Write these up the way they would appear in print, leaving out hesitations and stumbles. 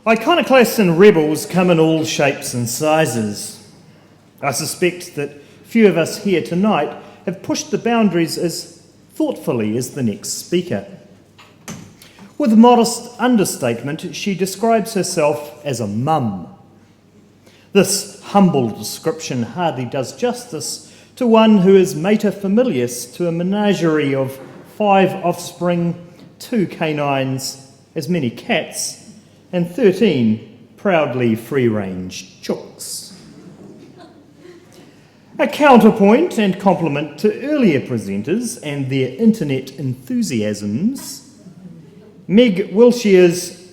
Iconoclasts and rebels come in all shapes and sizes. I suspect that few of us here tonight have pushed the boundaries as thoughtfully as the next speaker. With modest understatement, she describes herself as a mum. This humble description hardly does justice to one who is mater familias to a menagerie of 5 offspring, 2 canines, as many cats, and 13 proudly free-range chooks. A counterpoint and compliment to earlier presenters and their internet enthusiasms, Meg Wilshier's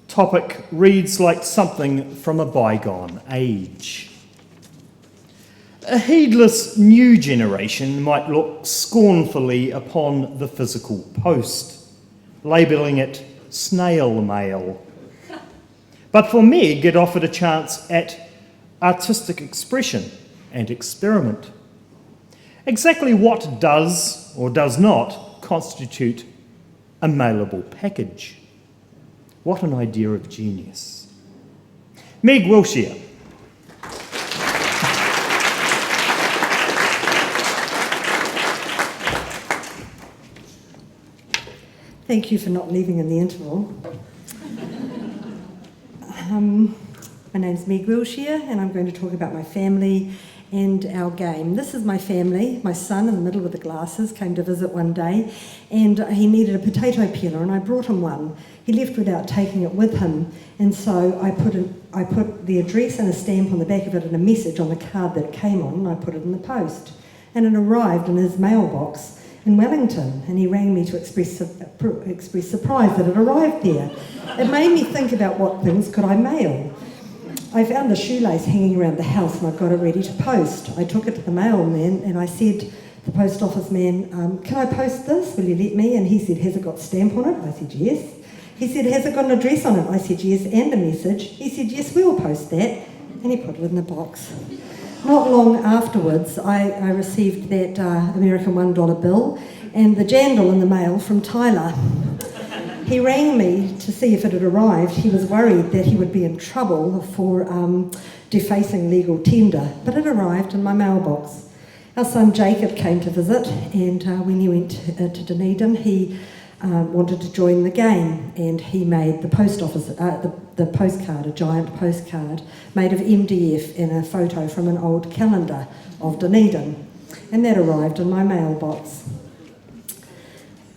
topic reads like something from a bygone age. A heedless new generation might look scornfully upon the physical post, labelling it snail mail. But for Meg, it offered a chance at artistic expression and experiment. Exactly what does or does not constitute a mailable package? What an idea of genius. Meg Wilshier. Thank you for not leaving in the interval. My name's Meg Wilshier, and I'm going to talk about my family and our game. This is my family. My son, in the middle with the glasses, came to visit one day, and he needed a potato peeler, and I brought him one. He left without taking it with him, and so I put the address and a stamp on the back of it and a message on the card that it came on, and I put it in the post. And it arrived in his mailbox in Wellington, and he rang me to express surprise that it arrived there. It made me think about what things could I mail. I found the shoelace hanging around the house and I've got it ready to post. I took it to the mailman and I said to the post office man, can I post this? Will you let me? And he said, has it got a stamp on it? I said, yes. He said, has it got an address on it? I said, yes, and a message. He said, yes, we'll post that. And he put it in the box. Not long afterwards, I received that American $1 bill and the jandal in the mail from Tyler. He rang me to see if it had arrived. He was worried that he would be in trouble for defacing legal tender, but it arrived in my mailbox. Our son Jacob came to visit, and when he went to Dunedin, he wanted to join the game, and he made the post office, the postcard, a giant postcard, made of MDF and a photo from an old calendar of Dunedin, and that arrived in my mailbox.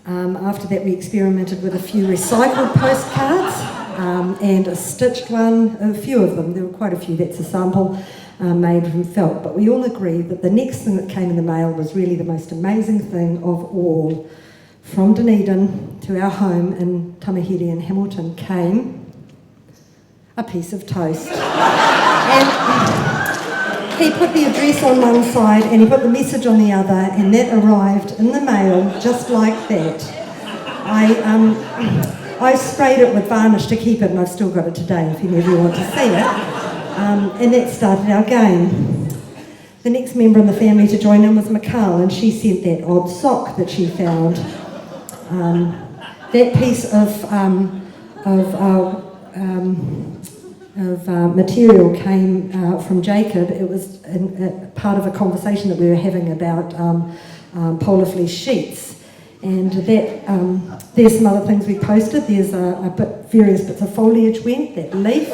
After that, we experimented with a few recycled postcards and a stitched one, a few of them. There were quite a few. That's a sample made from felt. But we all agreed that the next thing that came in the mail was really the most amazing thing of all. From Dunedin to our home in Tamahiri and Hamilton came a piece of toast. And he put the address on one side and he put the message on the other, and that arrived in the mail just like that. I sprayed it with varnish to keep it, and I've still got it today if you ever want to see it. And that started our game. The next member in the family to join in was Mikal, and she sent that odd sock that she found. That piece of material came from Jacob. It was part of a conversation that we were having about polar fleece sheets. And that there's some other things we posted. There's various bits of foliage went, that leaf,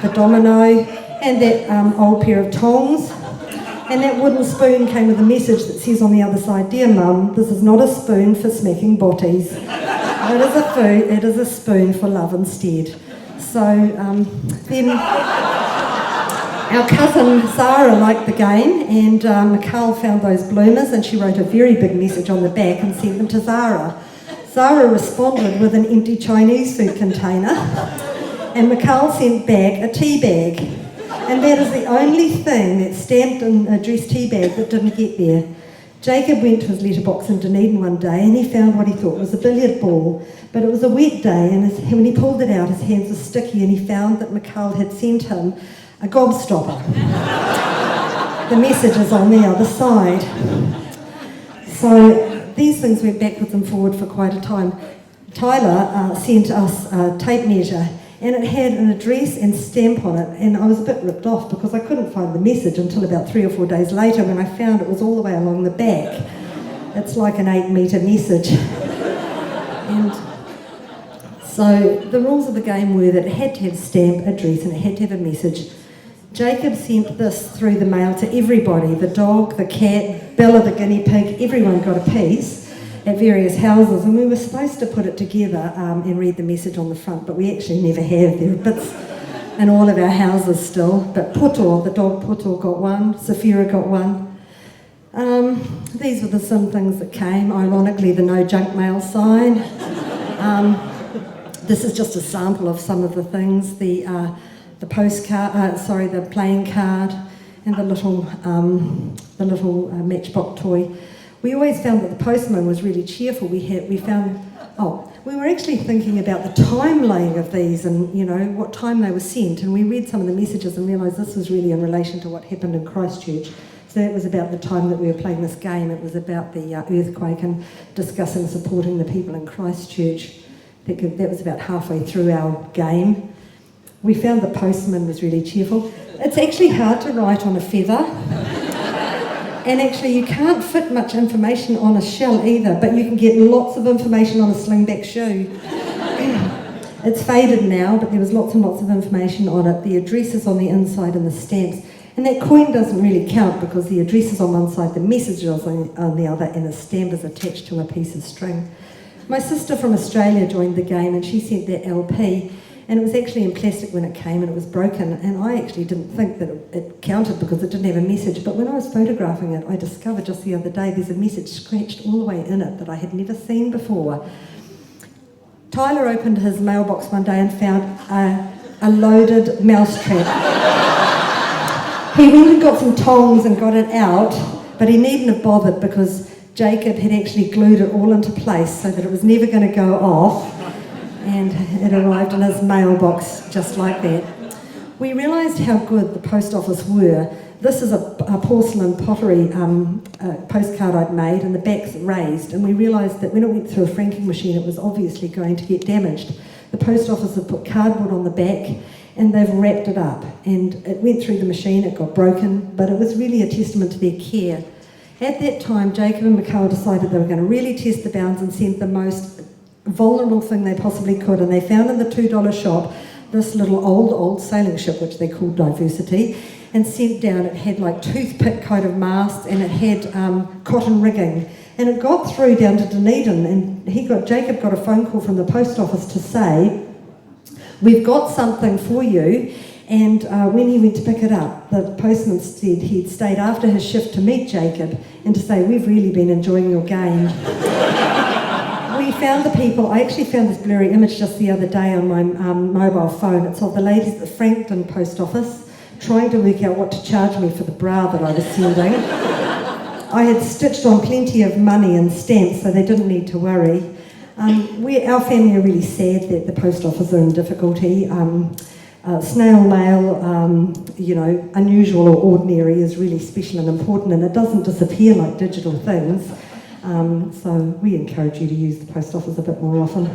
the domino, and that old pair of tongs. And that wooden spoon came with a message that says on the other side, "Dear Mum, this is not a spoon for smacking botties. It is a spoon for love instead." So then our cousin Zara liked the game, and Mikal found those bloomers and she wrote a very big message on the back and sent them to Zara. Zara responded with an empty Chinese food container, and Mikal sent back a tea bag. And that is the only thing, that stamped and addressed tea bag, that didn't get there. Jacob went to his letterbox in Dunedin one day and he found what he thought was a billiard ball, but it was a wet day, and when he pulled it out his hands were sticky, and he found that Mikal had sent him a gobstopper. The message is on the other side. So these things went backwards and forward for quite a time. Tyler sent us a tape measure, and it had an address and stamp on it, and I was a bit ripped off because I couldn't find the message until about 3 or 4 days later when I found it was all the way along the back. It's like an 8-metre message. And so the rules of the game were that it had to have a stamp, address, and it had to have a message. Jacob sent this through the mail to everybody, the dog, the cat, Bella the guinea pig, everyone got a piece at various houses, and we were supposed to put it together and read the message on the front, but we actually never have. There are bits in all of our houses still, but Puto, the dog Puto got one, Safira got one. These were some things that came, ironically the no junk mail sign. This is just a sample of some of the things, the postcard, the playing card, and the little matchbox toy. We always found that the postman was really cheerful. We were actually thinking about the timeline of these and, you know, what time they were sent, and we read some of the messages and realised this was really in relation to what happened in Christchurch. So that was about the time that we were playing this game. It was about the earthquake and discussing supporting the people in Christchurch. That was about halfway through our game. We found the postman was really cheerful. It's actually hard to write on a feather. And actually you can't fit much information on a shell either, but you can get lots of information on a slingback shoe. It's faded now, but there was lots and lots of information on it. The address is on the inside and the stamps. And that coin doesn't really count because the address is on one side, the message is on the other, and the stamp is attached to a piece of string. My sister from Australia joined the game and she sent that LP, and it was actually in plastic when it came and it was broken, and I actually didn't think that it counted because it didn't have a message, but when I was photographing it I discovered just the other day there's a message scratched all the way in it that I had never seen before. Tyler opened his mailbox one day and found a loaded mousetrap. He went and got some tongs and got it out, but he needn't have bothered because Jacob had actually glued it all into place so that it was never going to go off, and it arrived in his mailbox just like that. We realised how good the post office were. This is a porcelain pottery postcard I'd made, and the back's raised, and we realised that when it went through a franking machine it was obviously going to get damaged. The post office had put cardboard on the back and they've wrapped it up, and it went through the machine, it got broken, but it was really a testament to their care. At that time, Jacob and Mikhail decided they were going to really test the bounds and send the most vulnerable thing they possibly could, and they found in the $2 shop this little old sailing ship, which they called Diversity, and sent down, it had like toothpick kind of masts, and it had cotton rigging, and it got through down to Dunedin, and Jacob got a phone call from the post office to say, "We've got something for you." And when he went to pick it up, the postman said he'd stayed after his shift to meet Jacob and to say, "We've really been enjoying your game." We found the people. I actually found this blurry image just the other day on my mobile phone. It's of the ladies at the Frankton post office trying to work out what to charge me for the bra that I was sending. I had stitched on plenty of money and stamps, so they didn't need to worry. Our family are really sad that the post office are in difficulty. Snail mail, unusual or ordinary is really special and important, and it doesn't disappear like digital things. So we encourage you to use the post office a bit more often.